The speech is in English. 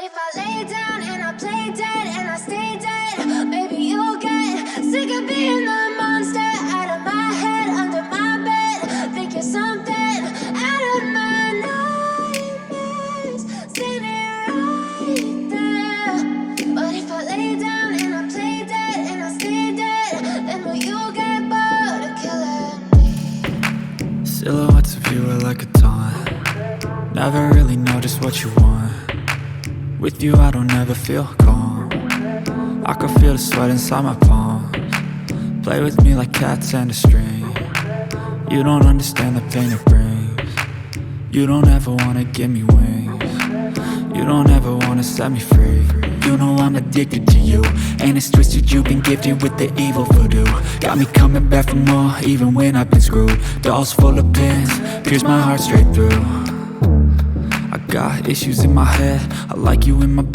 if I lay down and I play dead and I stay dead, maybe you'll get sick of being the monster out of my head, under my bed. Think you're something out of my nightmares, standing right there. But if I lay down and I play dead and I stay dead, then will you get bored of killing me? Silhouettes of you are like a taunt. Never really know just what you want. With you I don't ever feel calm. I can feel the sweat inside my palms. Play with me like cats and a string. You don't understand the pain it brings. You don't ever wanna give me wings. You don't ever wanna set me free. You know I'm addicted to you, and it's twisted, you've been gifted with the evil voodoo. Got me coming back for more, even when I've been screwed. Dolls full of pins, pierce my heart straight through. I got issues in my head, I like you in my bed.